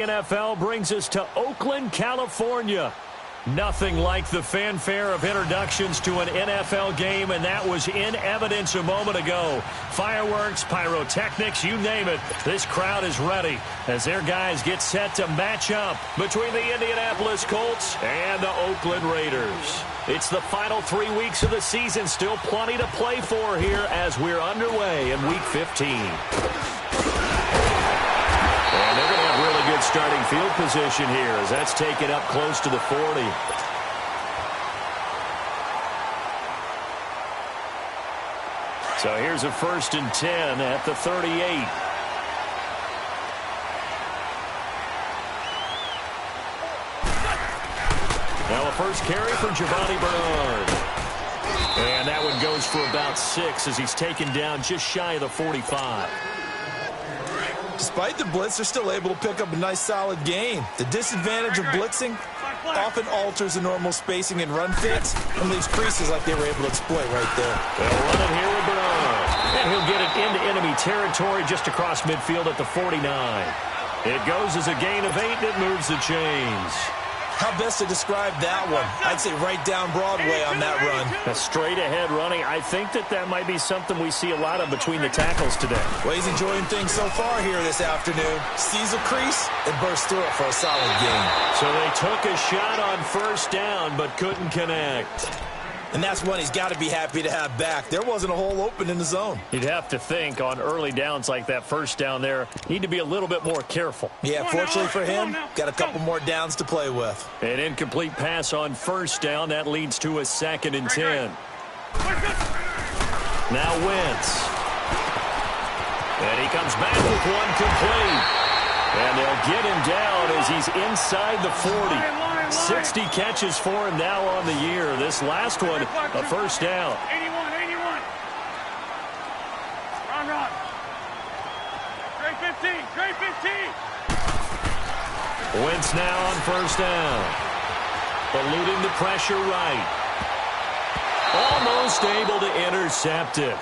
NFL brings us to Oakland, California. Nothing like the fanfare of introductions to an NFL game, and that was in evidence a moment ago. Fireworks, pyrotechnics, you name it. This crowd is ready as their guys get set to match up between the Indianapolis Colts and the Oakland Raiders. It's the final 3 weeks of the season. Still plenty to play for here as we're underway in Week 15. And they're going to have really good starting field position here as that's taken up close to the 40. So here's a 1st and 10 at the 38. Now a first carry for Giovanni Bernard. And that one goes for about 6 as he's taken down just shy of the 45. Despite the blitz, they're still able to pick up a nice, solid gain. The disadvantage of blitzing often alters the normal spacing and run fits and leaves creases like they were able to exploit right there. They'll run it here with Bernard. And he'll get it into enemy territory just across midfield at the 49. It goes as a gain of 8, and it moves the chains. How best to describe that one? I'd say right down Broadway on that run. A straight-ahead running. I think that might be something we see a lot of between the tackles today. Well, he's enjoying things so far here this afternoon. Sees a crease and bursts through it for a solid gain. So they took a shot on 1st down but couldn't connect. And that's one he's got to be happy to have back. There wasn't a hole open in the zone. You'd have to think on early downs like that 1st down there, need to be a little bit more careful. Yeah, fortunately for him, got a couple more downs to play with. An incomplete pass on 1st down. That leads to a 2nd and 10. Now Wentz. And he comes back with one complete. And they'll get him down as he's inside the 40. 60 catches for him now on the year. This last one, a 1st down. 81. Run. Trey 15. Wentz now on 1st down. Eluding the pressure right. Almost able to intercept it.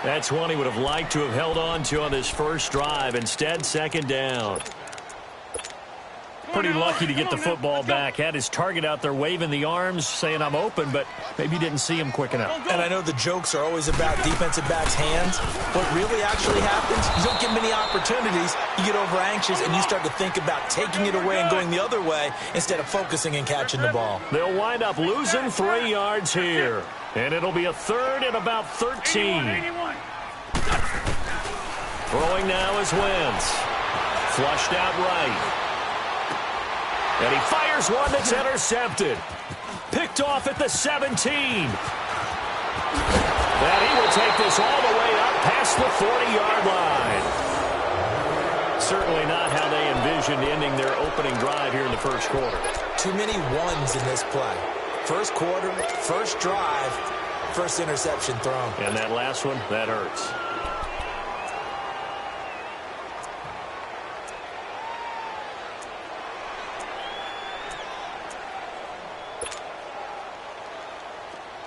That's one he would have liked to have held on to on this first drive. Instead, 2nd down. Pretty lucky to get the football back. Had his target out there waving the arms, saying I'm open, but maybe didn't see him quick enough. And I know the jokes are always about defensive backs' hands. What really actually happens, you don't get many opportunities. You get over anxious and you start to think about taking it away and going the other way instead of focusing and catching the ball. They'll wind up losing 3 yards here. And it'll be a 3rd and about 13. Throwing now is Wentz. Flushed out right. And he fires one that's intercepted. Picked off at the 17. And he will take this all the way up past the 40-yard line. Certainly not how they envisioned ending their opening drive here in the 1st quarter. Too many ones in this play. 1st quarter, 1st drive, 1st interception thrown. And that last one, that hurts.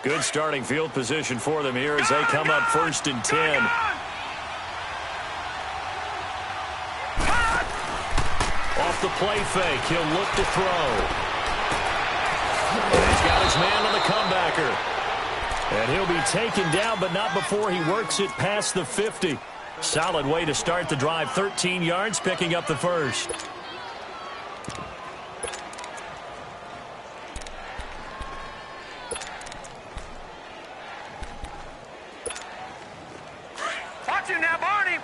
Good starting field position for them here as they come up 1st and 10. Off the play fake, he'll look to throw. And he's got his man on the comebacker. And he'll be taken down, but not before he works it past the 50. Solid way to start the drive. 13 yards, picking up the 1st. Now, Barney.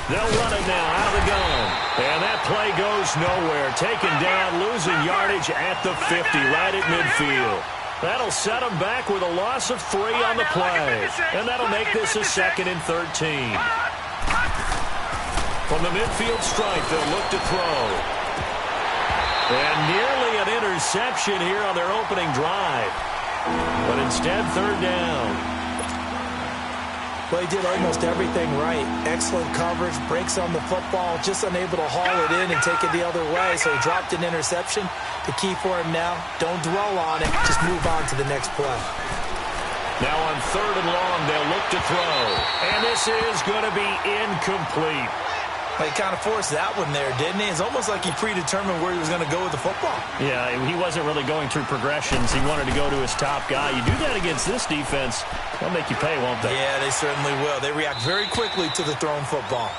They'll run it now out of the gun. And that play goes nowhere. Taken down, losing yardage at the 50, right at midfield. That'll set them back with a loss of 3 on the play. And that'll make this a 2nd and 13. From the midfield stripe, they'll look to throw. And nearly an interception here on their opening drive. But instead, 3rd down. Well, he did almost everything right. Excellent coverage, breaks on the football, just unable to haul it in and take it the other way. So he dropped an interception. The key for him now, don't dwell on it. Just move on to the next play. Now on 3rd and long, they'll look to throw. And this is going to be incomplete. Well, he kind of forced that one there, didn't he? It's almost like he predetermined where he was going to go with the football. Yeah, he wasn't really going through progressions. He wanted to go to his top guy. You do that against this defense, they'll make you pay, won't they? Yeah, they certainly will. They react very quickly to the thrown football.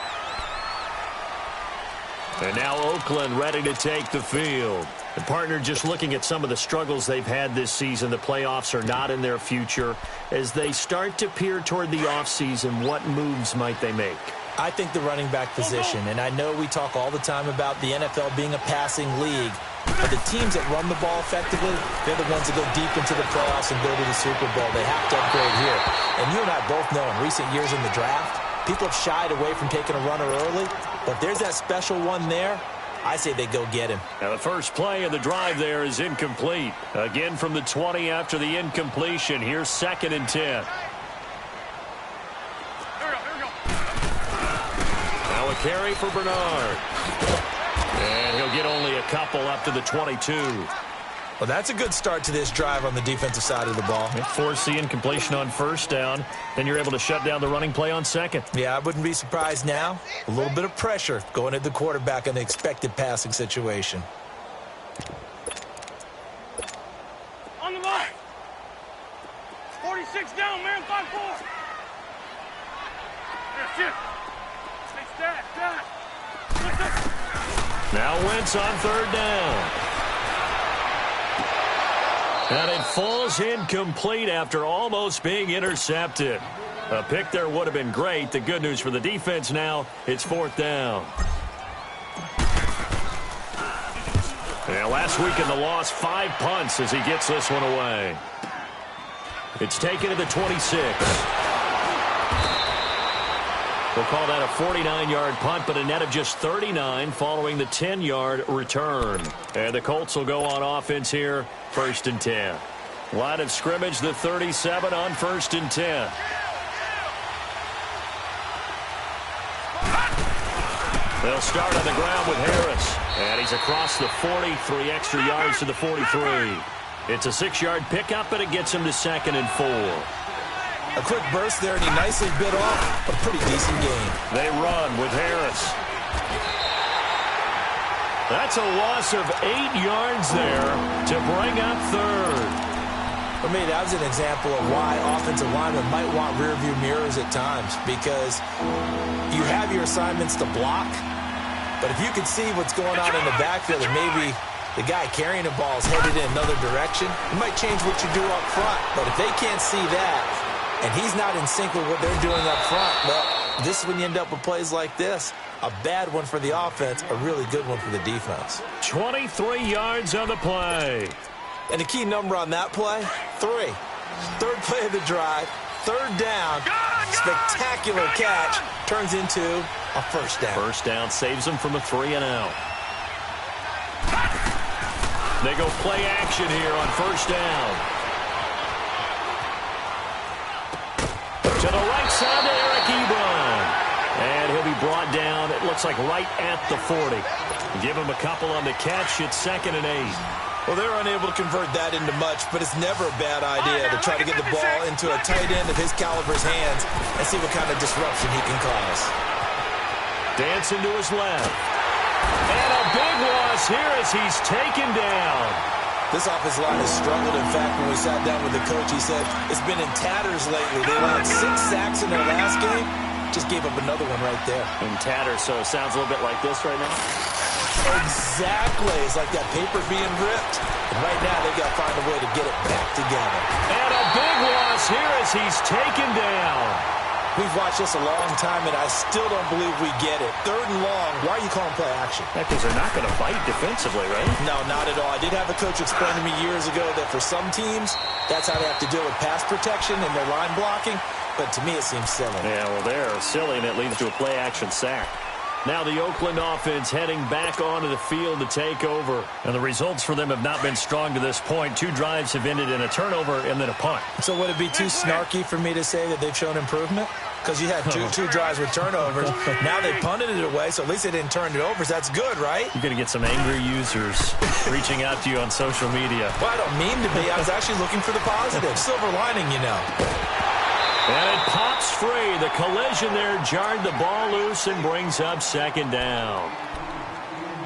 And now Oakland ready to take the field. And partner, just looking at some of the struggles they've had this season, the playoffs are not in their future. As they start to peer toward the offseason, what moves might they make? I think the running back position, and I know we talk all the time about the NFL being a passing league, but the teams that run the ball effectively, they're the ones that go deep into the playoffs and go to the Super Bowl. They have to upgrade here. And you and I both know in recent years in the draft, people have shied away from taking a runner early, but there's that special one there. I say they go get him. Now the first play of the drive there is incomplete. Again from the 20 after the incompletion. Here's 2nd and 10. Now a carry for Bernard. And he'll get only a couple up to the 22. Well, that's a good start to this drive on the defensive side of the ball. Force the incompletion on 1st down. Then you're able to shut down the running play on 2nd. Yeah, I wouldn't be surprised now. A little bit of pressure going at the quarterback in the expected passing situation. On the line. 46 down, man. 5-4. Shift. Stay stacked. Now Wentz on 3rd down. And it falls incomplete after almost being intercepted. A pick there would have been great. The good news for the defense now, it's 4th down. Yeah, last week in the loss, 5 punts as he gets this one away. It's taken to the 26. We'll call that a 49-yard punt, but a net of just 39 following the 10-yard return. And the Colts will go on offense here, 1st and 10. Line of scrimmage, the 37 on 1st and 10. They'll start on the ground with Harris. And he's across the 40, 3 extra yards to the 43. It's a 6-yard pickup, but it gets him to 2nd and 4. A quick burst there, and he nicely bit off a pretty decent game. They run with Harris. That's a loss of 8 yards there to bring up 3rd. For me, that was an example of why offensive linemen might want rearview mirrors at times, because you have your assignments to block, but if you can see what's going on in the backfield and maybe the guy carrying the ball is headed in another direction, it might change what you do up front. But if they can't see that, and he's not in sync with what they're doing up front, well, this is when you end up with plays like this. A bad one for the offense, a really good one for the defense. 23 yards on the play. And the key number on that play, 3. 3rd play of the drive, 3rd down, spectacular catch, turns into a 1st down. 1st down saves them from a 3-and-out. They go play action here on 1st down. To the right side to Eric Ebron. And he'll be brought down, it looks like right at the 40. Give him a couple on the catch. It's 2nd and 8. Well, they're unable to convert that into much, but it's never a bad idea to try to get the ball into a tight end of his caliber's hands and see what kind of disruption he can cause. Dancing to his left. And a big loss here as he's taken down. This offensive line has struggled. In fact, when we sat down with the coach, he said it's been in tatters lately. They allowed 6 sacks in their last game. Just gave up another one right there. In tatters, so it sounds a little bit like this right now? Exactly. It's like that paper being ripped. And right now, they've got to find a way to get it back together. And a big loss here as he's taken down. We've watched this a long time, and I still don't believe we get it. 3rd and long. Why are you calling play action? Because they're not going to fight defensively, right? No, not at all. I did have a coach explain to me years ago that for some teams, that's how they have to deal with pass protection and their line blocking. But to me, it seems silly. Yeah, well, they're silly, and it leads to a play-action sack. Now the Oakland offense heading back onto the field to take over. And the results for them have not been strong to this point. 2 drives have ended in a turnover and then a punt. So would it be too snarky for me to say that they've shown improvement? Because you had two drives with turnovers. Now they punted it away, so at least they didn't turn it over. So that's good, right? You're going to get some angry users reaching out to you on social media. Well, I don't mean to be. I was actually looking for the positive. Silver lining, you know. And it pops free. The collision there jarred the ball loose and brings up second down.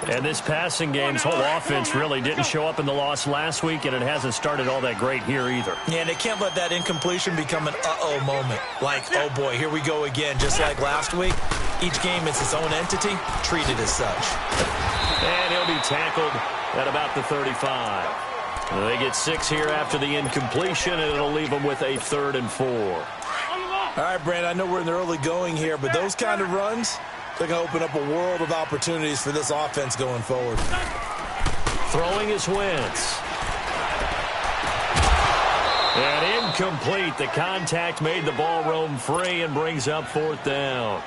And this passing game's whole offense really didn't show up in the loss last week, and it hasn't started all that great here either. Yeah, and they can't let that incompletion become an uh-oh moment. Like, oh boy, here we go again, just like last week. Each game is its own entity, treated as such. And he'll be tackled at about the 35. They get 6 here after the incompletion, and it'll leave them with a 3rd and 4. All right, Brandon, I know we're in the early going here, but those kind of runs, they're going to open up a world of opportunities for this offense going forward. Throwing is Wentz. And incomplete. The contact made the ball roam free and brings up 4th down.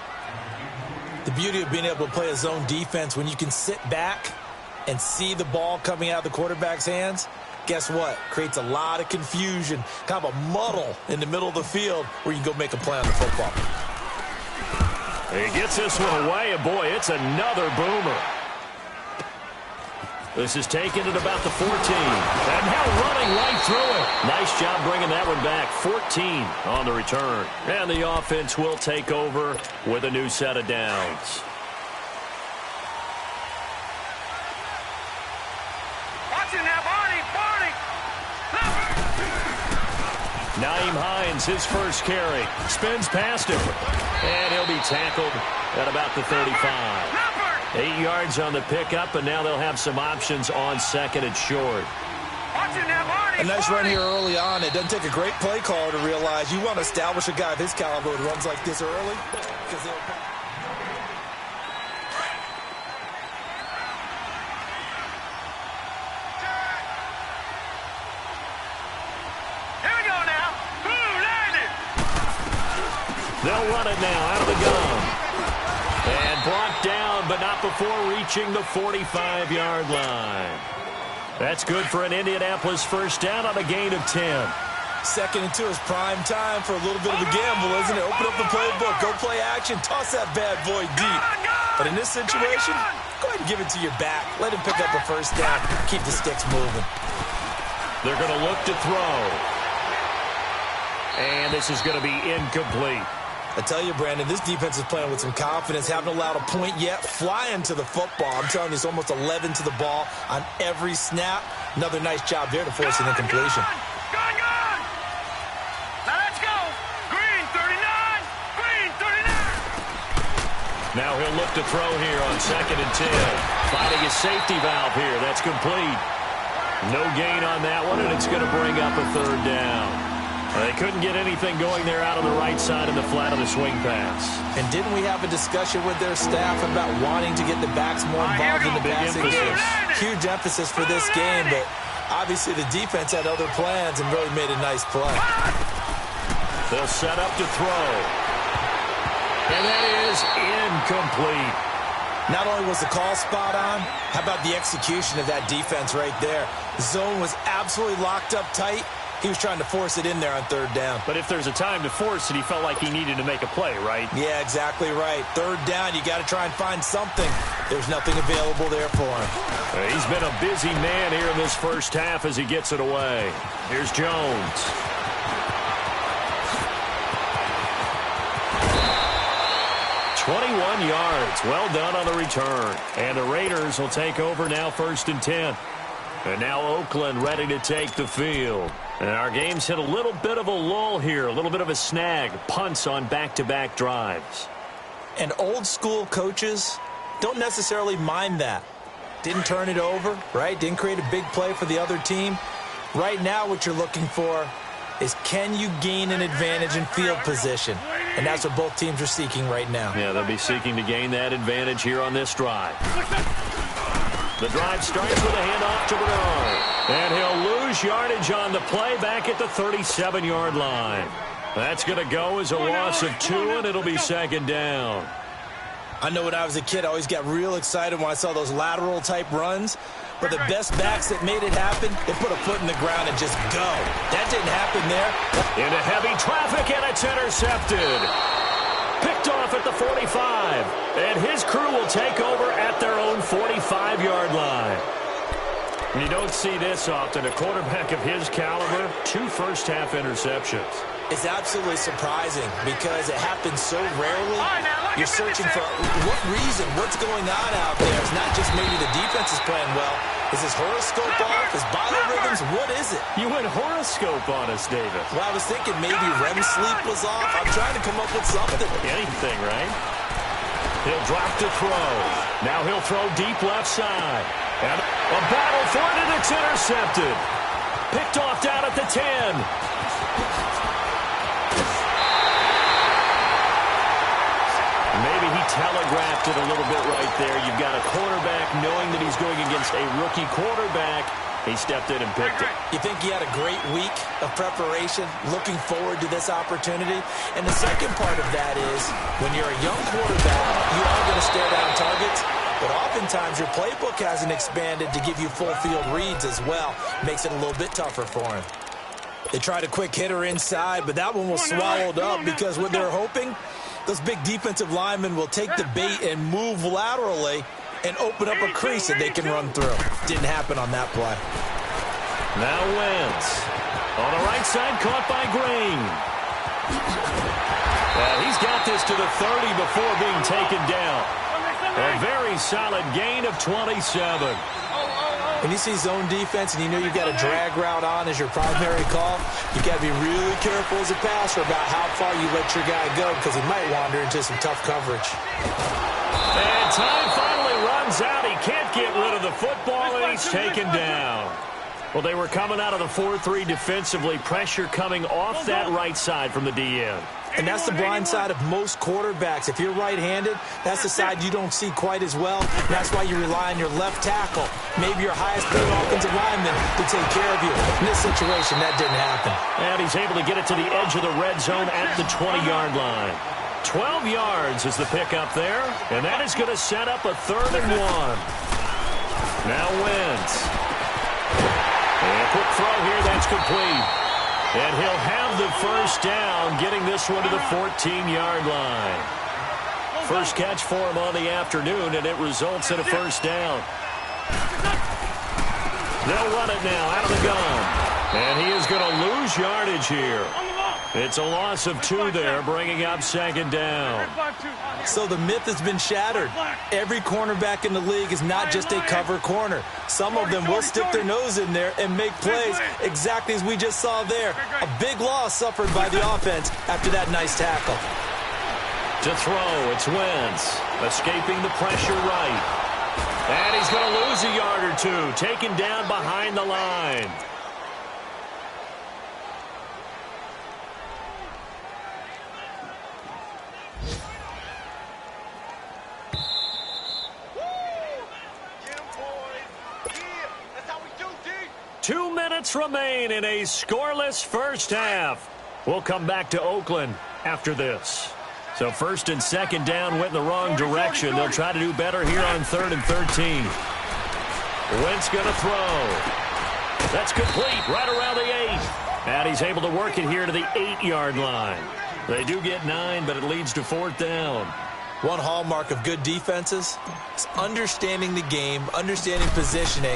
The beauty of being able to play a zone defense when you can sit back and see the ball coming out of the quarterback's hands, guess what? Creates a lot of confusion, kind of a muddle in the middle of the field where you can go make a play on the football. He gets this one away, and boy, it's another boomer. This is taken at about the 14. And now running right through it. Nice job bringing that one back. 14 on the return. And the offense will take over with a new set of downs. Watching that body. Nyheim Hines, his first carry. Spins past him. And he'll be tackled at about the 35. 8 yards on the pickup, and now they'll have some options on 2nd and short. A nice run here early on. It doesn't take a great play caller to realize you want to establish a guy of his caliber who runs like this early. Because they'll run it now out of the gun. And brought down, but not before reaching the 45-yard line. That's good for an Indianapolis first down on a gain of 10. 2nd and 2 is prime time for a little bit of a gamble, isn't it? Open up the playbook, go play action, toss that bad boy deep. But in this situation, go ahead and give it to your back. Let him pick up a first down. Keep the sticks moving. They're going to look to throw. And this is going to be incomplete. I tell you, Brandon, this defense is playing with some confidence. Haven't allowed a point yet. Flying to the football. I'm telling you, it's almost 11 to the ball on every snap. Another nice job there to force an incompletion. Gone! Now let's go! Green 39! Green 39! Now he'll look to throw here on 2nd and 10. Finding his safety valve here. That's complete. No gain on that one, and it's going to bring up a 3rd down. They couldn't get anything going there out on the right side of the flat of the swing pass. And didn't we have a discussion with their staff about wanting to get the backs more involved in the passing game? Huge emphasis for this game, but obviously the defense had other plans and really made a nice play. They'll set up to throw. And that is incomplete. Not only was the call spot on, how about the execution of that defense right there? The zone was absolutely locked up tight. He was trying to force it in there on 3rd down. But if there's a time to force it, he felt like he needed to make a play, right? Yeah, exactly right. 3rd down, you got to try and find something. There's nothing available there for him. He's been a busy man here in this first half as he gets it away. Here's Jones. "21 yards. Well done on the return. And the Raiders will take over now 1st and 10. And now Oakland ready to take the field. And our game's hit a little bit of a lull here, a little bit of a snag. Punts on back-to-back drives. And old school coaches don't necessarily mind that. Didn't turn it over, right? Didn't create a big play for the other team. Right now what you're looking for is, can you gain an advantage in field position? And that's what both teams are seeking right now. Yeah, they'll be seeking to gain that advantage here on this drive. The drive starts with a handoff to Bernard. And he'll lose yardage on the play back at the 37-yard line. That's going to go as a loss of 2, and it'll be 2nd down. I know when I was a kid, I always got real excited when I saw those lateral type runs. But the best backs that made it happen, they put a foot in the ground and just go. That didn't happen there. Into heavy traffic, and it's intercepted. Picked off at the 45. And his crew will take over at their own 45-yard line. You don't see this often. A quarterback of his caliber, 2 first-half interceptions. It's absolutely surprising because it happens so rarely. You're searching for what reason, what's going on out there. It's not just maybe the defense is playing well. Is his horoscope off? His biorhythms? What is it? You went horoscope on us, David. Well, I was thinking maybe REM sleep was off. I'm trying to come up with something. Anything, right? He'll drop to throw. Now he'll throw deep left side. And a battle for it, and it's intercepted. Picked off down at the 10. Maybe he telegraphed it a little bit right there. You've got a quarterback knowing that he's going against a rookie quarterback. He stepped in and picked it. You think he had a great week of preparation, looking forward to this opportunity? And the second part of that is, when you're a young quarterback, you are going to stare down targets. But oftentimes, your playbook hasn't expanded to give you full field reads as well. Makes it a little bit tougher for him. They tried a quick hitter inside, but that one was swallowed up because what they're hoping, those big defensive linemen will take the bait and move laterally and open up a crease that they can run through. Didn't happen on that play. Now Wentz. On the right side, caught by Green. He's got this to the 30 before being taken down. A very solid gain of 27. When you see zone defense and you know you've got a drag route on as your primary call, you got to be really careful as a passer about how far you let your guy go because he might wander into some tough coverage. And time finally runs out. He can't get rid of the football, and he's taken down. Well, they were coming out of the 4-3 defensively. Pressure coming off that right side from the DN. And that's the blind side of most quarterbacks. If you're right-handed, that's the side you don't see quite as well. And that's why you rely on your left tackle, maybe your highest-paid offensive lineman, to take care of you. In this situation, that didn't happen. And he's able to get it to the edge of the red zone at the 20-yard line. 12 yards is the pickup there, and that is going to set up a 3rd and 1. Now Wentz. And a quick throw here, that's complete. And he'll have the first down, getting this one to the 14-yard line. First catch for him on the afternoon, and it results in a first down. They'll run it now out of the gun. And he is going to lose yardage here. It's a loss of 2 there, bringing up 2nd down. So the myth has been shattered. Every cornerback in the league is not just a cover corner. Some of them will stick their nose in there and make plays exactly as we just saw there. A big loss suffered by the offense after that nice tackle. To throw, it's Wentz, escaping the pressure right. And he's going to lose a yard or 2, taken down behind the line. Two minutes remain in a scoreless first half. We'll come back to Oakland after this. So 1st and 2nd down went in the wrong direction. They'll try to do better here on 3rd and 13. Wentz going to throw. That's complete right around the 8. And he's able to work it here to the 8-yard line. They do get 9, but it leads to 4th down. One hallmark of good defenses is understanding the game, understanding positioning,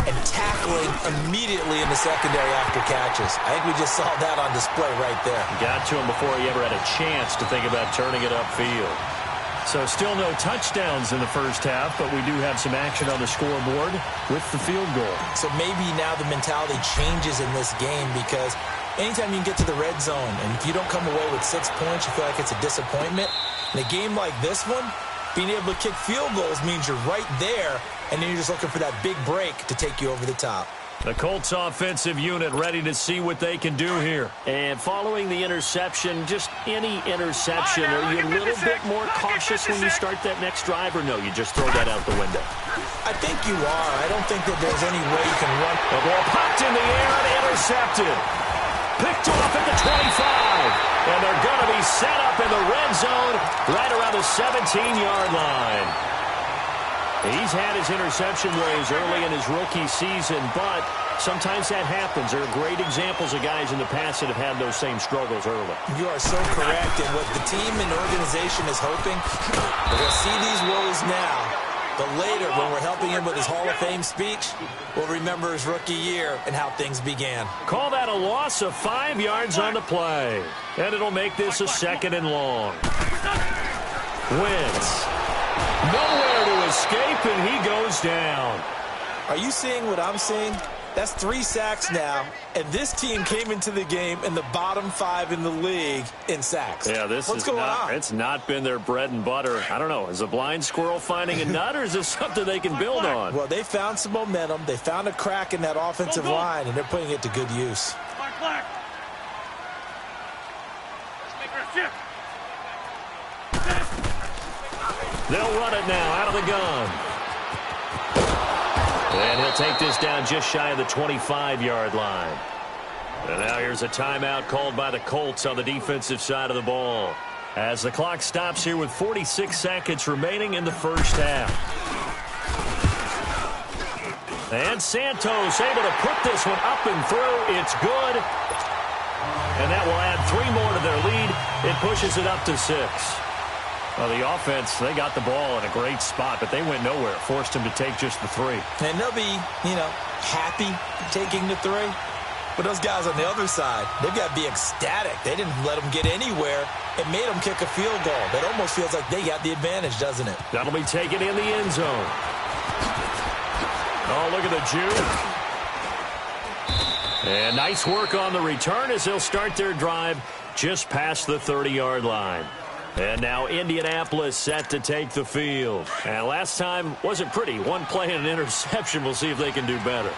and tackling immediately in the secondary after catches. I think we just saw that on display right there. Got to him before he ever had a chance to think about turning it upfield. So still no touchdowns in the first half, but we do have some action on the scoreboard with the field goal. So maybe now the mentality changes in this game because anytime you can get to the red zone, and if you don't come away with 6 points, you feel like it's a disappointment. In a game like this one, being able to kick field goals means you're right there, and then you're just looking for that big break to take you over the top. The Colts offensive unit ready to see what they can do here. And following the interception, just any interception, are you a little bit more cautious when you start that next drive, or no, you just throw that out the window? I think you are. I don't think that there's any way you can run. The ball popped in the air and intercepted. Picked off at the 25. And they're going to be set up in the red zone right around the 17-yard line. He's had his interception waves early in his rookie season, but sometimes that happens. There are great examples of guys in the past that have had those same struggles early. You are so correct. And what the team and organization is hoping, we're going to see these woes now. But later, when we're helping him with his Hall of Fame speech, we'll remember his rookie year and how things began. Call that a loss of 5 yards on the play. And it'll make this a 2nd and long. Wentz. Nowhere to escape, and he goes down. Are you seeing what I'm seeing? That's 3 sacks now, and this team came into the game in the bottom 5 in the league in sacks. Yeah, what's going on? It's not been their bread and butter. I don't know. Is a blind squirrel finding a nut, or is this something they can build on? Well, they found some momentum. They found a crack in that offensive line, and they're putting it to good use. Let's make her a shift. They'll run it now out of the gun. And he'll take this down just shy of the 25-yard line. And now here's a timeout called by the Colts on the defensive side of the ball, as the clock stops here with 46 seconds remaining in the first half. And Santos able to put this one up and through. It's good. And that will add 3 more to their lead. It pushes it up to 6. Well, the offense, they got the ball in a great spot, but they went nowhere. Forced him to take just the 3. And they'll be, happy taking the 3. But those guys on the other side, they've got to be ecstatic. They didn't let them get anywhere. It made them kick a field goal. That almost feels like they got the advantage, doesn't it? That'll be taken in the end zone. Oh, look at the juke. And nice work on the return as they'll start their drive just past the 30-yard line. And now Indianapolis set to take the field. And last time wasn't pretty. 1 play and an interception. We'll see if they can do better.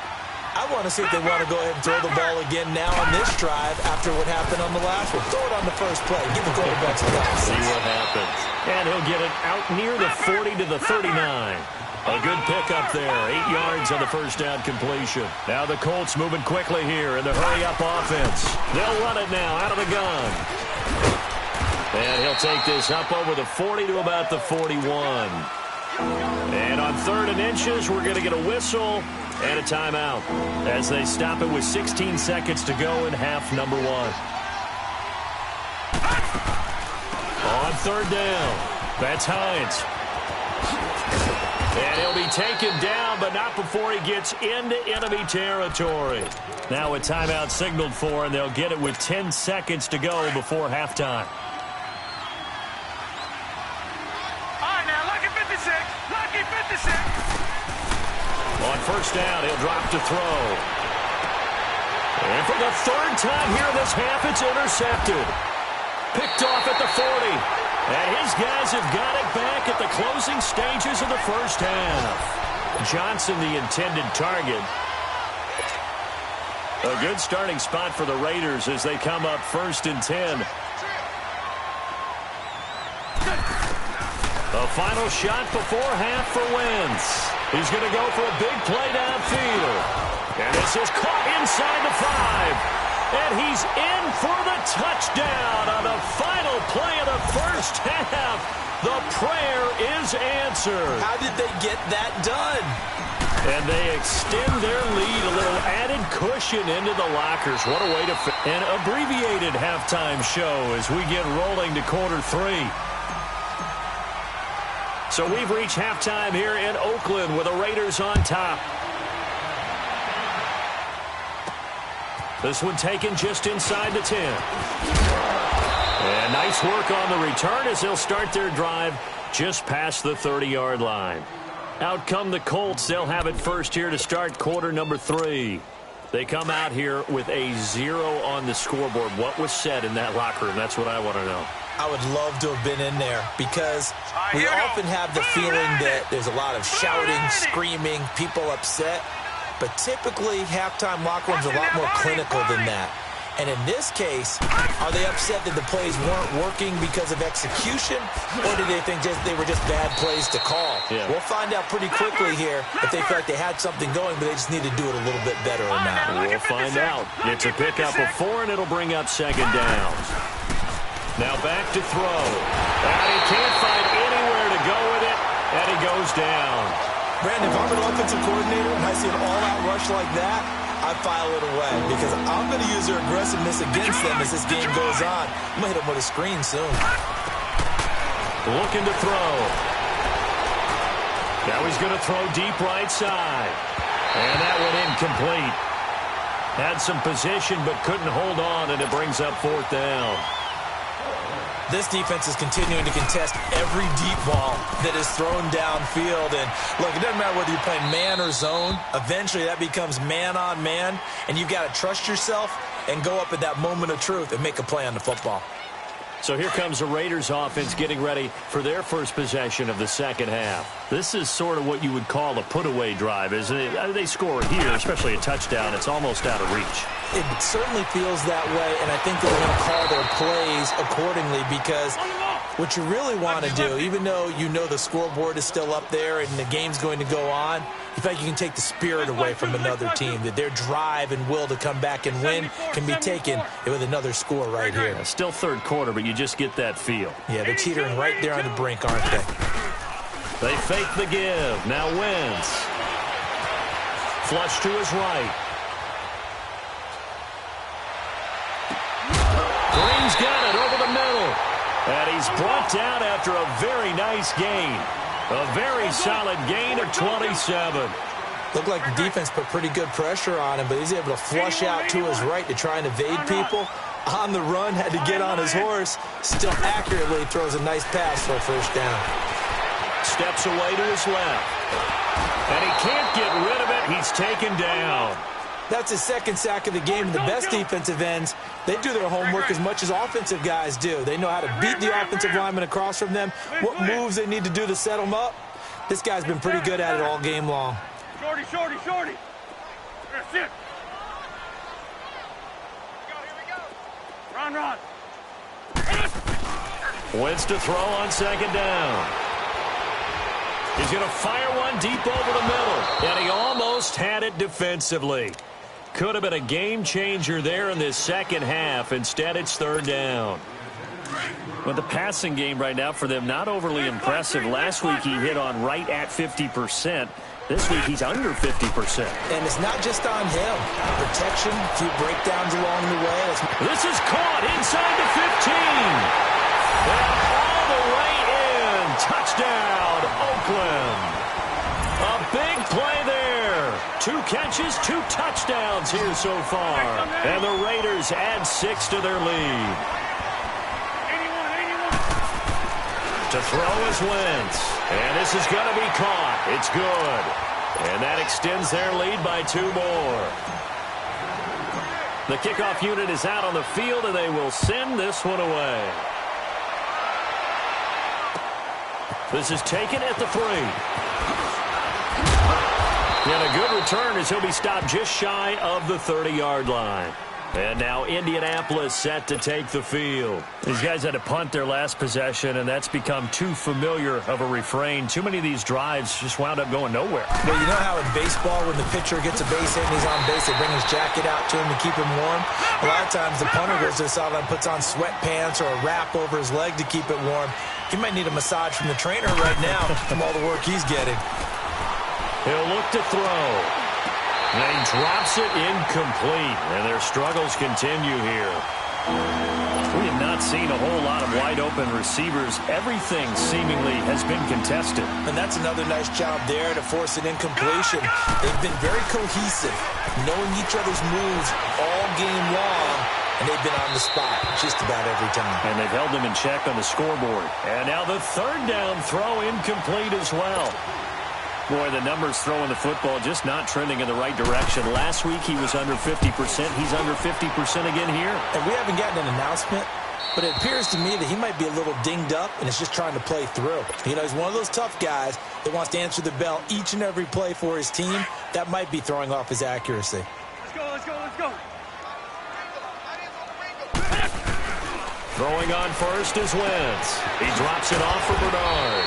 I want to see if they want to go ahead and throw the ball again now on this drive after what happened on the last one. Throw it on the first play. Give the quarterback some time. See what happens. And he'll get it out near the 40 to the 39. A good pickup there. 8 yards on the first down completion. Now the Colts moving quickly here in the hurry-up offense. They'll run it now out of the gun. And he'll take this up over the 40 to about the 41. And on 3rd and inches, we're going to get a whistle and a timeout as they stop it with 16 seconds to go in half number 1. On 3rd down, that's Hines. And he'll be taken down, but not before he gets into enemy territory. Now a timeout signaled for, and they'll get it with 10 seconds to go before halftime. Lucky 56. On first down, he'll drop to throw. And for the 3rd time here in this half, it's intercepted. Picked off at the 40. And his guys have got it back at the closing stages of the first half. Johnson, the intended target. A good starting spot for the Raiders as they come up 1st and 10. The final shot before half for Wentz. He's going to go for a big play downfield. And this is caught inside the 5. And he's in for the touchdown on the final play of the first half. The prayer is answered. How did they get that done? And they extend their lead, a little added cushion into the lockers. What a way to an abbreviated halftime show as we get rolling to quarter 3. So we've reached halftime here in Oakland with the Raiders on top. This one taken just inside the 10. And nice work on the return as they'll start their drive just past the 30-yard line. Out come the Colts. They'll have it first here to start quarter number 3. They come out here with a 0 on the scoreboard. What was said in that locker room? That's what I want to know. I would love to have been in there because we often have the feeling that there's a lot of shouting, screaming, people upset. But typically, halftime locker rooms are a lot more clinical than that. And in this case, are they upset that the plays weren't working because of execution, or do they think they were just bad plays to call? Yeah. We'll find out pretty quickly here if they feel like they had something going, but they just need to do it a little bit better or not. We'll find out. It's a pickup of 4, and it'll bring up second down. Now back to throw. And he can't find anywhere to go with it, and he goes down. Brandon, if I'm an offensive coordinator and I see an all-out rush like that, I file it away because I'm going to use their aggressiveness against them as this game goes on. I'm going to hit them with a screen soon. Looking to throw. Now he's going to throw deep right side. And that went incomplete. Had some position but couldn't hold on, and it brings up 4th down. This defense is continuing to contest every deep ball that is thrown downfield. And, look, it doesn't matter whether you're playing man or zone. Eventually, that becomes man-on-man, and you've got to trust yourself and go up at that moment of truth and make a play on the football. So here comes the Raiders offense getting ready for their first possession of the second half. This is sort of what you would call a put-away drive, isn't it? They score here, especially a touchdown. It's almost out of reach. It certainly feels that way, and I think they're going to call their plays accordingly because what you really want to do, even though you know the scoreboard is still up there and the game's going to go on, you think you can take the spirit away from another team, that their drive and will to come back and win can be taken with another score right here. Yeah, still third quarter, but you just get that feel. Yeah, they're teetering right there on the brink, aren't they? They fake the give. Now Wentz. Flush to his right. Green's got it over the middle. And he's brought down after a very nice gain. A very solid gain of 27. Looked like the defense put pretty good pressure on him, but he's able to flush out to his right to try and evade people. On the run, had to get on his horse. Still accurately throws a nice pass for a first down. Steps away to his left. And he can't get rid of it. He's taken down. That's his second sack of the game. And the best defensive ends, they do their homework as much as offensive guys do. They know how to beat the offensive lineman across from them, what moves they need to do to set them up. This guy's been pretty good at it all game long. Shorty, shorty, shorty. That's it. Here we go. Run, run. Wentz to throw on second down. He's going to fire one deep over the middle. And he almost had it defensively. Could have been a game changer there in this second half. Instead, it's third down. Well, the passing game right now for them, not overly impressive. Last week, he hit on right at 50%. This week, he's under 50%. And it's not just on him. Protection, a few breakdowns along the way. This is caught inside the 15. And all the way in. Touchdown, Oakland. A big play there. 2 catches, 2 touchdowns here so far. And the Raiders add 6 to their lead. 81. To throw is Wentz. And this is going to be caught. It's good. And that extends their lead by 2 more. The kickoff unit is out on the field, and they will send this one away. This is taken at the 3. And a good return as he'll be stopped just shy of the 30-yard line. And now Indianapolis set to take the field. These guys had to punt their last possession, and that's become too familiar of a refrain. Too many of these drives just wound up going nowhere. Well, you know how in baseball when the pitcher gets a base hit and he's on base, they bring his jacket out to him to keep him warm? A lot of times the punter goes to the sideline, puts on sweatpants or a wrap over his leg to keep it warm. He might need a massage from the trainer right now from all the work he's getting. He'll look to throw. And he drops it incomplete, and their struggles continue here. We have not seen a whole lot of wide-open receivers. Everything seemingly has been contested. And that's another nice job there to force an incompletion. They've been very cohesive, knowing each other's moves all game long, and they've been on the spot just about every time. And they've held them in check on the scoreboard. And now the third down throw incomplete as well. Boy, the numbers throwing the football just not trending in the right direction. Last week he was under 50%. He's under 50% again here. And we haven't gotten an announcement, but it appears to me that he might be a little dinged up and is just trying to play through. You know, he's one of those tough guys that wants to answer the bell each and every play for his team. That might be throwing off his accuracy. Let's go, let's go, let's go. Throwing on first is Wentz. He drops it off for Bernard.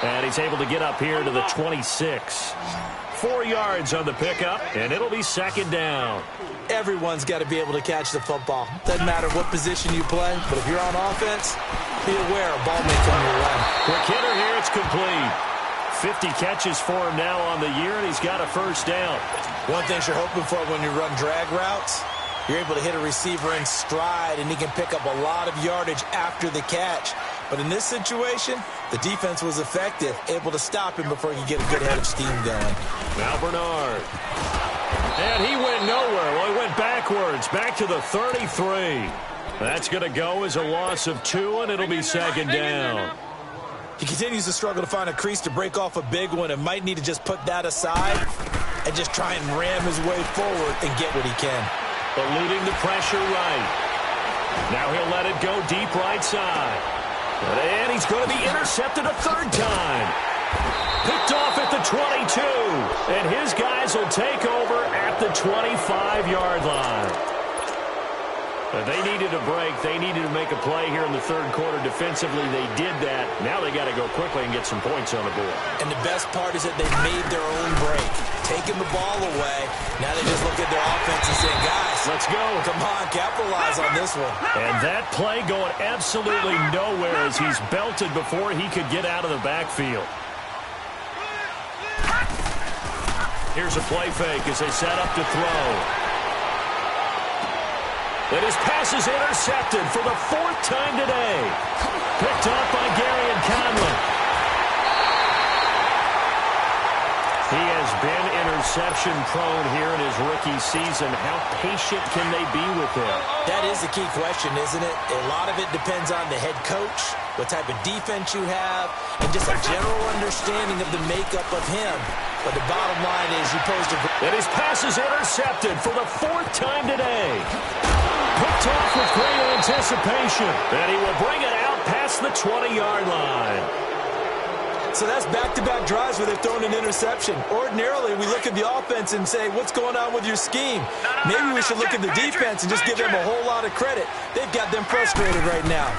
And he's able to get up here to the 26. 4 yards on the pickup, and it'll be second down. Everyone's got to be able to catch the football. Doesn't matter what position you play, but if you're on offense, be aware a ball may come your way. Quick hitter here, it's complete. 50 catches for him now on the year, and he's got a first down. One thing you're hoping for when you run drag routes, you're able to hit a receiver in stride, and he can pick up a lot of yardage after the catch. But in this situation, the defense was effective, able to stop him before he could get a good head of steam going. Now Bernard. And he went nowhere. Well, he went backwards, back to the 33. That's going to go as a loss of 2, and it'll be second down. He continues to struggle to find a crease to break off a big one and might need to just put that aside and just try and ram his way forward and get what he can. Eluding the pressure right. Now he'll let it go deep right side. And he's going to be intercepted a third time. Picked off at the 22. And his guys will take over at the 25-yard line. They needed a break. They needed to make a play here in the third quarter. Defensively, they did that. Now they got to go quickly and get some points on the board. And the best part is that they made their own break. Taking the ball away. Now they just look at their offense and say, guys, let's go. Come on, capitalize on this one. And that play going absolutely nowhere as he's belted before he could get out of the backfield. Here's a play fake as they set up to throw. And his pass is intercepted for the 4th time today. Picked off by Gary and Conlon. He has been interception prone here in his rookie season. How patient can they be with him? That is the key question, isn't it? A lot of it depends on the head coach, what type of defense you have, and just a general understanding of the makeup of him. But the bottom line is you posed a... And his pass is intercepted for the 4th time today. Picked off with great anticipation. And he will bring it out past the 20-yard line. So that's back-to-back drives where they've thrown an interception. Ordinarily, we look at the offense and say, what's going on with your scheme? Maybe we should look at the defense and just give them a whole lot of credit. They've got them frustrated right now.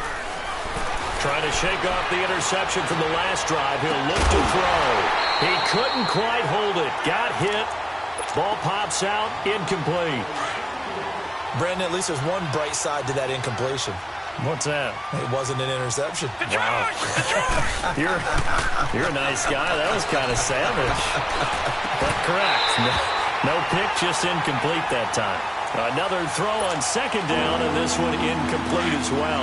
Trying to shake off the interception from the last drive. He'll look to throw. He couldn't quite hold it. Got hit. Ball pops out. Incomplete. Brandon, at least there's one bright side to that incompletion. What's that? It wasn't an interception. Wow. You're a nice guy. That was kind of savage. But correct. No pick, just incomplete that time. Another throw on second down, and this one incomplete as well.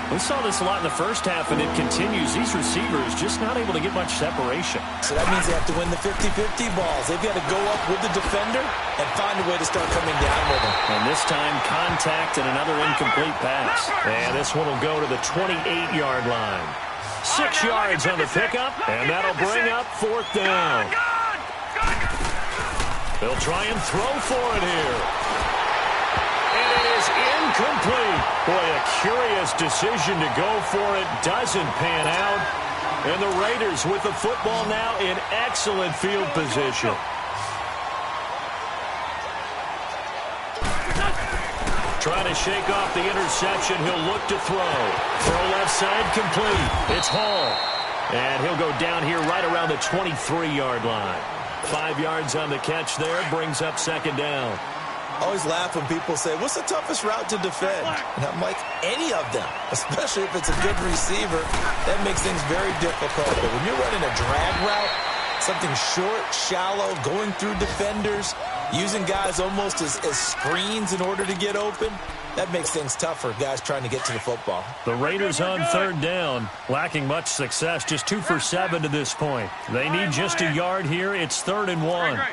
We saw this a lot in the first half, and it continues. These receivers just not able to get much separation. So that means they have to win the 50-50 balls. They've got to go up with the defender and find a way to start coming down with him. And this time, contact and another incomplete pass. And this one will go to the 28-yard line. 6 yards on the pickup, and that'll bring up 4th down. They'll try and throw for it here. And it is incomplete. Boy, a curious decision to go for it. Doesn't pan out. And the Raiders with the football now in excellent field position. Trying to shake off the interception. He'll look to throw. Throw left side complete. It's Hall. And he'll go down here right around the 23-yard line. 5 yards on the catch there. Brings up second down. I always laugh when people say, what's the toughest route to defend? And I'm like, any of them, especially if it's a good receiver. That makes things very difficult. But when you're running a drag route, something short, shallow, going through defenders, using guys almost as screens in order to get open, that makes things tougher, guys trying to get to the football. The Raiders on third down, lacking much success, just 2 for 7 to this point. They need just a yard here. It's 3rd and 1. Come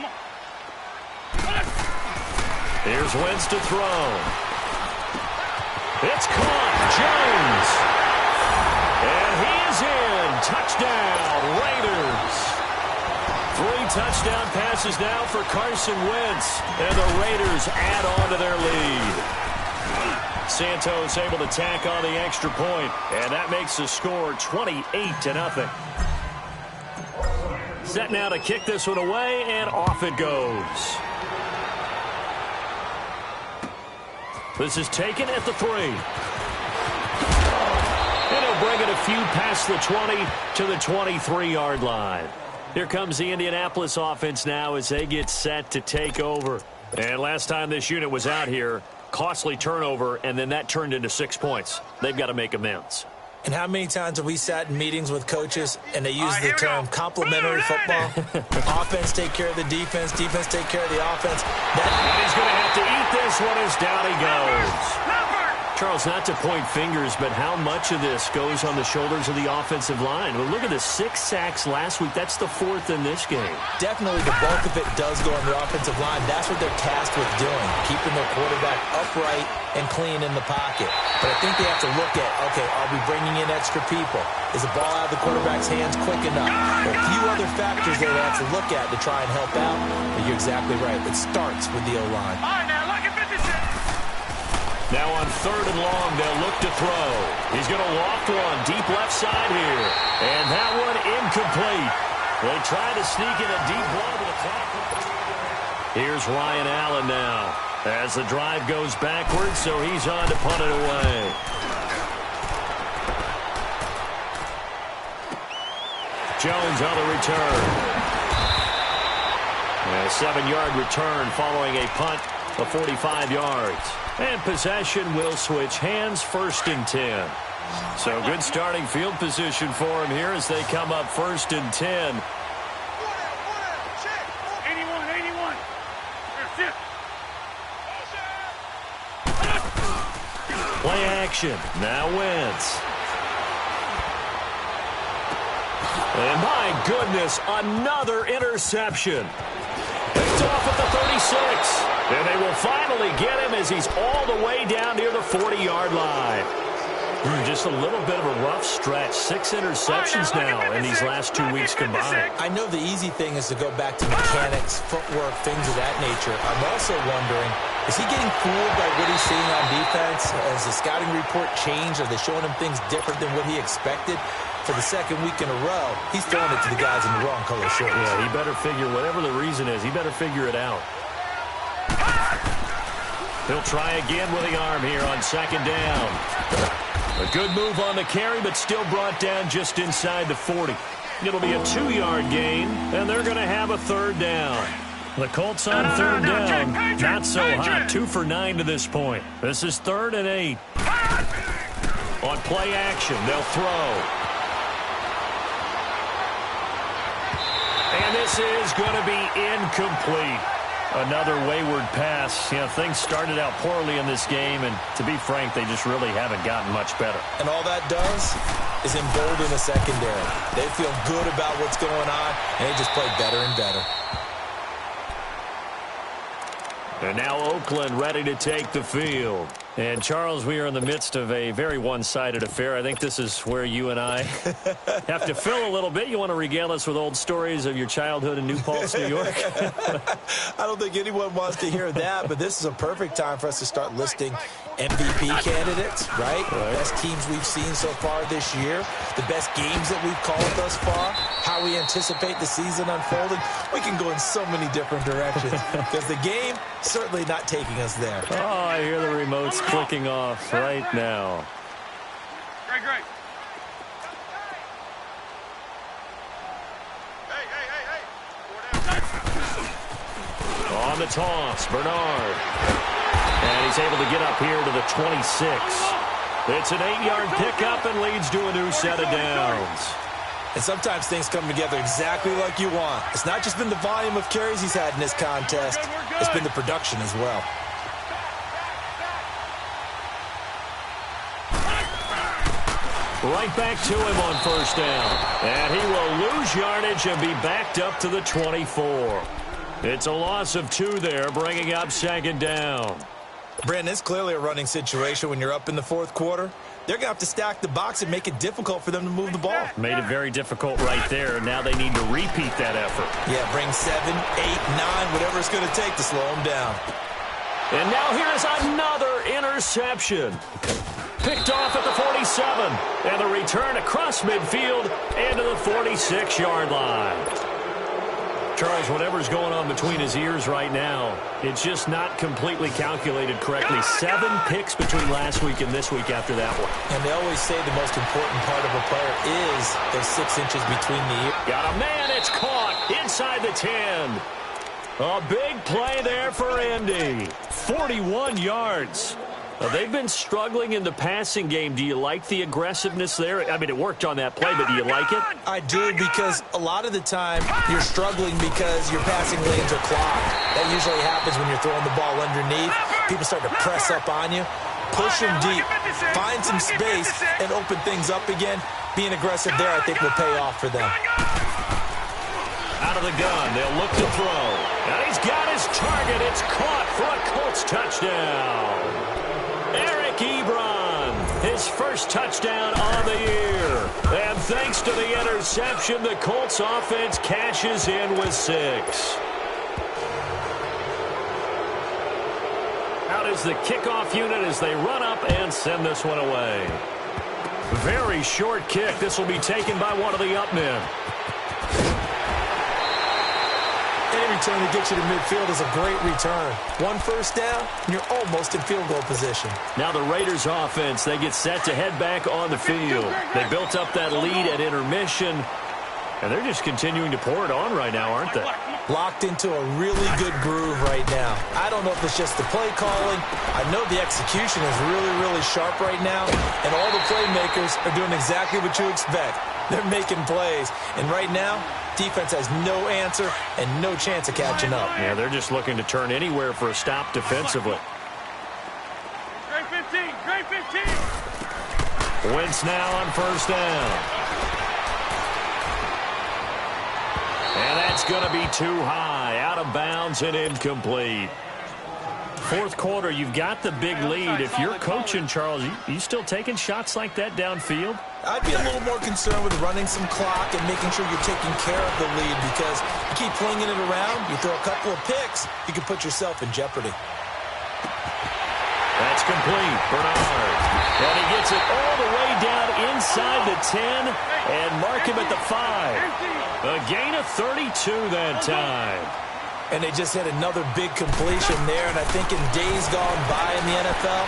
on. Here's Wentz to throw. It's caught. Jones. And he is in. Touchdown, Raiders. 3 touchdown passes now for Carson Wentz. And the Raiders add on to their lead. Santos able to tack on the extra point. And that makes the score 28-0. Set now to kick this one away, and off it goes. This is taken at the 3. And he'll bring it a few past the 20 to the 23-yard line. Here comes the Indianapolis offense now as they get set to take over. And last time this unit was out here, costly turnover, and then that turned into 6 points. They've got to make amends. And how many times have we sat in meetings with coaches and they use the term complementary football? Offense take care of the defense, defense take care of the offense. And he's going to have to eat this one as down he goes. Charles, not to point fingers, but how much of this goes on the shoulders of the offensive line? Well, look at the 6 sacks last week. That's the 4th in this game. Definitely the bulk of it does go on the offensive line. That's what they're tasked with doing, keeping their quarterback upright and clean in the pocket. But I think they have to look at, okay, are we bringing in extra people? Is the ball out of the quarterback's hands quick enough? There are a few other factors they have to look at to try and help out. But you're exactly right. It starts with the O-line. All right, now, look at 56. Now on 3rd and long, they'll look to throw. He's going to loft one deep left side here. And that one incomplete. They try to sneak in a deep ball to the tackle. Here's Ryan Allen now as the drive goes backwards, so he's on to punt it away. Jones on the return. A 7-yard return following a punt of 45 yards. And possession will switch hands, 1st and 10. So good starting field position for him here as they come up 1st and 10. 81. Play action. Now Wentz. And my goodness, another interception. Picked off at the 36. And they will finally get him as he's all the way down near the 40-yard line. Just a little bit of a rough stretch. 6 interceptions now in these last 2 weeks combined. I know the easy thing is to go back to mechanics, footwork, things of that nature. I'm also wondering, is he getting fooled by what he's seeing on defense? Has the scouting report changed? Are they showing him things different than what he expected? For the 2nd week in a row, he's throwing it to the guys in the wrong color shirts. Yeah, he better figure, whatever the reason is, he better figure it out. He'll try again with the arm here on 2nd down. A good move on the carry, but still brought down just inside the 40. It'll be a 2-yard gain, and they're going to have a 3rd down. The Colts on 3rd down. Not so hot. 2 for 9 to this point. This is 3rd and 8. On play action, they'll throw. And this is going to be incomplete. Another wayward pass. You know, things started out poorly in this game, and to be frank, they just really haven't gotten much better. And all that does is embolden the secondary. They feel good about what's going on, and they just play better and better. And now Oakland ready to take the field. And, Charles, we are in the midst of a very one-sided affair. I think this is where you and I have to fill a little bit. You want to regale us with old stories of your childhood in New Paltz, New York? I don't think anyone wants to hear that, but this is a perfect time for us to start listing MVP candidates, right? Best teams we've seen so far this year, the best games that we've called thus far, how we anticipate the season unfolding. We can go in so many different directions because the game certainly not taking us there. Oh, I hear the remotes clicking off right now. Great. Hey. On the toss, Bernard. And he's able to get up here to the 26. It's an 8-yard pickup and leads to a new set of downs. And sometimes things come together exactly like you want. It's not just been the volume of carries he's had in this contest. It's been the production as well. Right back to him on 1st down. And he will lose yardage and be backed up to the 24. It's a loss of 2 there, bringing up 2nd down. Brandon, it's clearly a running situation when you're up in the 4th quarter. They're going to have to stack the box and make it difficult for them to move the ball. Made it very difficult right there. Now they need to repeat that effort. Yeah, bring 7, 8, 9, whatever it's going to take to slow them down. And now here's another interception. Picked off at the 47. And the return across midfield into the 46-yard line. Charles, whatever's going on between his ears right now, it's just not completely calculated correctly. 7 picks between last week and this week after that one. And they always say the most important part of a player is those 6 inches between the ears. Got a man, it's caught inside the 10. A big play there for Indy. 41 yards. They've been struggling in the passing game. Do you like the aggressiveness there? I mean, it worked on that play, but do you like it? I do, because a lot of the time you're struggling because your passing lanes are clogged. That usually happens when you're throwing the ball underneath. People start to press up on you. Push them deep. Find some space and open things up again. Being aggressive there, I think, will pay off for them. Out of the gun, they'll look to throw. And he's got his target. It's caught for a Colts touchdown. Eric Ebron, his first touchdown on the year. And thanks to the interception, the Colts offense cashes in with 6. Out is the kickoff unit as they run up and send this one away. Very short kick. This will be taken by one of the up men. Any return that gets you to midfield is a great return. 1 first down, and you're almost in field goal position. Now the Raiders offense, they get set to head back on the field. They built up that lead at intermission, and they're just continuing to pour it on right now, aren't they? Locked into a really good groove right now. I don't know if it's just the play calling. I know the execution is really, really sharp right now, and all the playmakers are doing exactly what you expect. They're making plays, and right now, defense has no answer and no chance of catching up. Yeah, they're just looking to turn anywhere for a stop defensively. Great 15, great 15. Wentz now on first down. And that's going to be too high, out of bounds and incomplete. Fourth quarter, you've got the big lead. If you're coaching, Charles, you still taking shots like that downfield? I'd be a little more concerned with running some clock and making sure you're taking care of the lead, because you keep flinging it around, you throw a couple of picks, you can put yourself in jeopardy. That's complete. Bernard. And he gets it all the way down inside the 10 and mark him at the 5. A gain of 32 that time. And they just had another big completion there, and I think in days gone by in the NFL,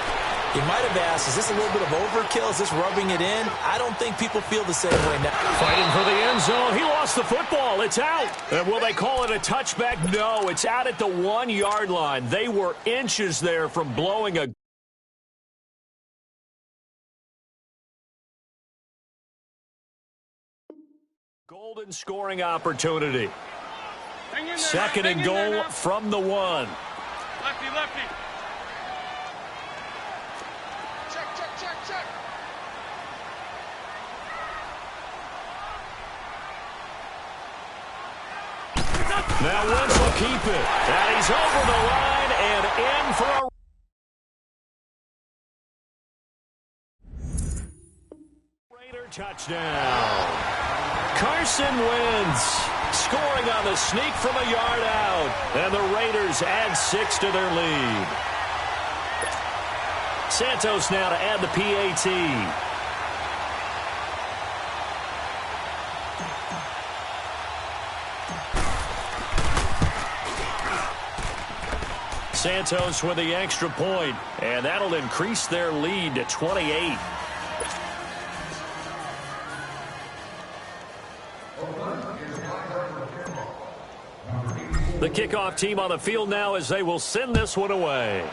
you might have asked, is this a little bit of overkill? Is this rubbing it in? I don't think people feel the same way now. Fighting for the end zone. He lost the football. It's out. And will they call it a touchback? No, it's out at the 1-yard line. They were inches there from blowing a golden scoring opportunity. Second and goal from the 1. Lefty, lefty. Check. Now Wentz will keep it. And he's over the line and in for a Raider touchdown. Carson Wentz scoring on the sneak from a yard out. And the Raiders add 6 to their lead. Santos now to add the PAT. Santos with the extra point, and that'll increase their lead to 28. The kickoff team on the field now as they will send this one away.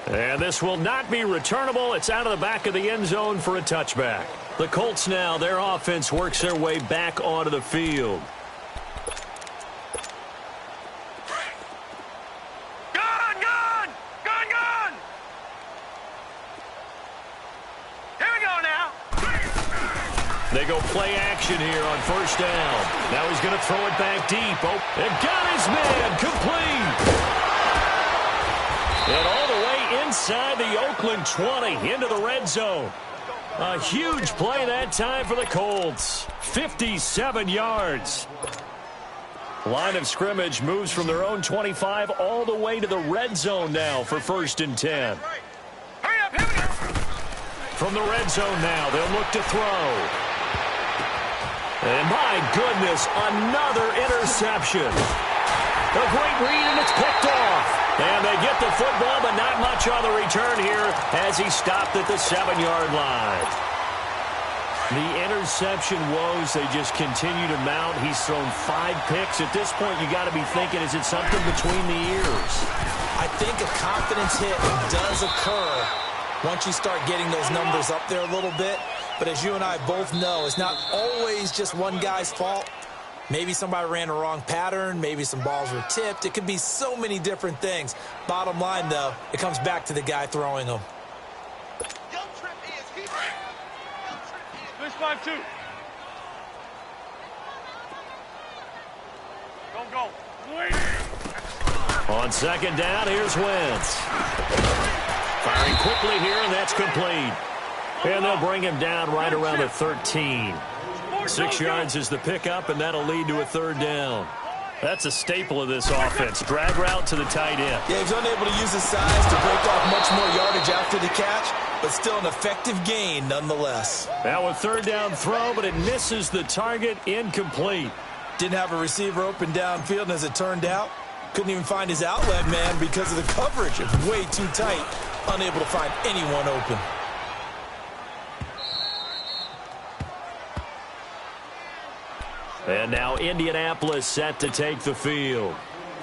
And this will not be returnable. It's out of the back of the end zone for a touchback. The Colts now, their offense works their way back onto the field. They go play action here on first down. Now he's going to throw it back deep. Oh, and got his man complete. And all the way inside the Oakland 20 into the red zone. A huge play that time for the Colts. 57 yards. Line of scrimmage moves from their own 25 all the way to the red zone now for first and 10. Hurry up. From the red zone now, they'll look to throw. And my goodness, another interception. A great read, and it's picked off. And they get the football, but not much on the return here as he stopped at the 7-yard line. The interception woes, they just continue to mount. He's thrown 5 picks. At this point, you got to be thinking, is it something between the ears? I think a confidence hit does occur once you start getting those numbers up there a little bit. But as you and I both know, it's not always just one guy's fault. Maybe somebody ran a wrong pattern. Maybe some balls were tipped. It could be so many different things. Bottom line, though, it comes back to the guy throwing them. Push 5-2. Go. On second down, here's Wentz. Firing quickly here, and that's complete. And they'll bring him down right around the 13. 6 yards is the pickup, and that'll lead to a 3rd down. That's a staple of this offense. Drag route to the tight end. Yeah, he's unable to use his size to break off much more yardage after the catch, but still an effective gain nonetheless. Now a 3rd down throw, but it misses the target. Incomplete. Didn't have a receiver open downfield, and as it turned out, couldn't even find his outlet man because of the coverage. It's way too tight. Unable to find anyone open. And now Indianapolis set to take the field.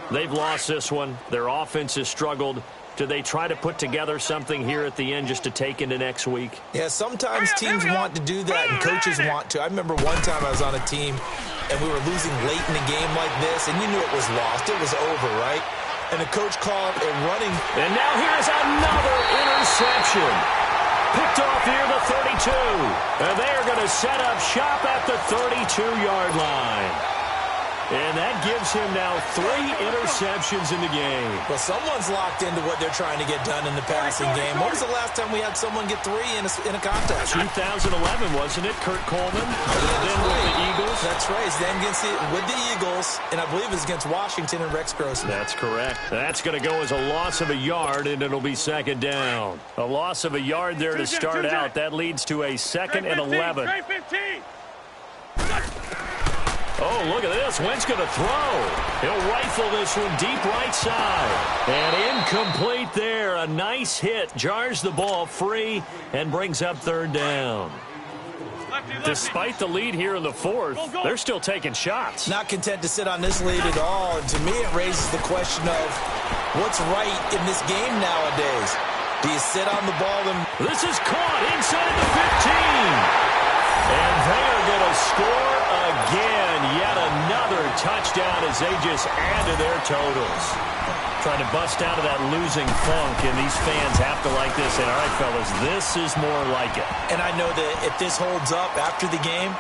They've lost this one. Their offense has struggled. Do they try to put together something here at the end just to take into next week? Yeah, sometimes teams want to do that and coaches want to. I remember one time I was on a team and we were losing late in a game like this, and you knew it was lost. It was over, right? And the coach called a running. And now here's another interception. Picked off here, the 32. And they are going to set up shop at the 32-yard line. And that gives him now 3 interceptions in the game. Well, someone's locked into what they're trying to get done in the passing game. When was the last time we had someone get 3 in a contest? 2011, wasn't it? Kurt Coleman. Then with the Eagles. That's right. Then with the Eagles, and I believe it's against Washington and Rex Grossman. That's correct. That's going to go as a loss of a yard, and it'll be 2nd down. A loss of a yard there to start out. That leads to a 2nd and 11. Great 15. Oh, look at this. Wentz going to throw. He'll rifle this one deep right side. And incomplete there. A nice hit. Jars the ball free and brings up 3rd down. Despite the lead here in the 4th, they're still taking shots. Not content to sit on this lead at all. And to me, it raises the question of what's right in this game nowadays. Do you sit on the ball and... This is caught inside the 15. And they are going to score again. Yet another touchdown as they just add to their totals. Trying to bust out of that losing funk, and these fans have to like this. And all right, fellas, this is more like it. And I know that if this holds up after the game,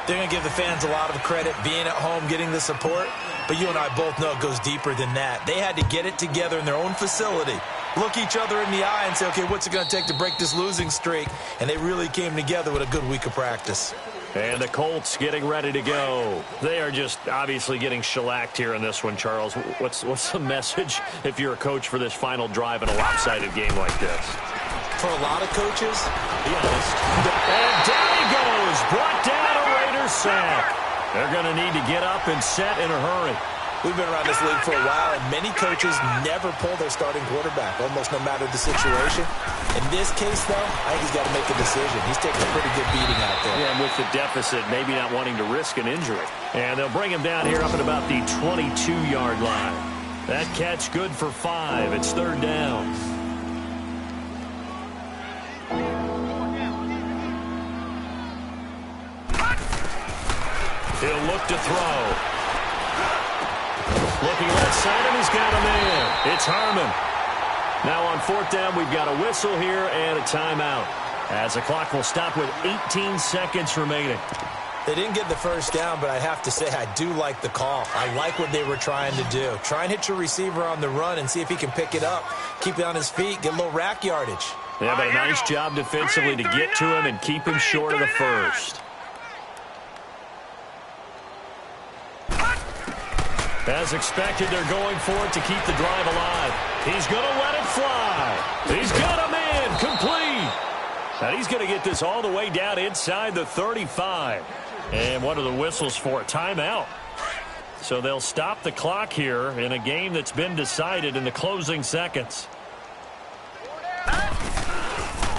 they're going to give the fans a lot of credit being at home, getting the support. But you and I both know it goes deeper than that. They had to get it together in their own facility, look each other in the eye and say, okay, what's it going to take to break this losing streak? And they really came together with a good week of practice. And the Colts getting ready to go. They are just obviously getting shellacked here in this one, Charles. What's the message if you're a coach for this final drive in a lopsided game like this? For a lot of coaches, be honest. And down he goes. Brought down a Raiders sack. They're going to need to get up and set in a hurry. We've been around this league for a while, and many coaches never pull their starting quarterback, almost no matter the situation. In this case, though, I think he's got to make a decision. He's taking a pretty good beating out there. Yeah, and with the deficit, maybe not wanting to risk an injury. And they'll bring him down here up at about the 22-yard line. That catch good for 5. It's 3rd down. He'll look to throw. Looking left side, and he's got a man. It's Harmon. Now on 4th down, we've got a whistle here and a timeout, as the clock will stop with 18 seconds remaining. They didn't get the first down, but I have to say I do like the call. I like what they were trying to do. Try and hit your receiver on the run and see if he can pick it up, keep it on his feet, get a little rack yardage. Yeah, but a nice job defensively to get to him and keep him short of the first. As expected, they're going for it to keep the drive alive. He's going to let it fly. He's got a man complete. And he's going to get this all the way down inside the 35. And what are the whistles for? Timeout. So they'll stop the clock here in a game that's been decided in the closing seconds.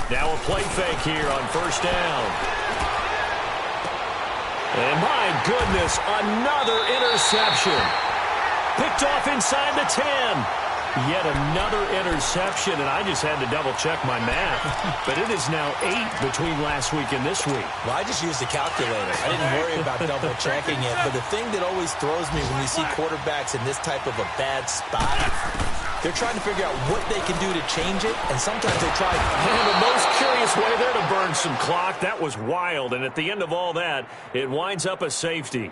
Now a play fake here on first down. And my goodness, another interception. Picked off inside the 10. Yet another interception, and I just had to double-check my math. But it is now 8 between last week and this week. Well, I just used a calculator. I didn't worry about double-checking it. But the thing that always throws me when you see quarterbacks in this type of a bad spot, they're trying to figure out what they can do to change it, and sometimes they try. And the most curious way there to burn some clock. That was wild, and at the end of all that, it winds up a safety.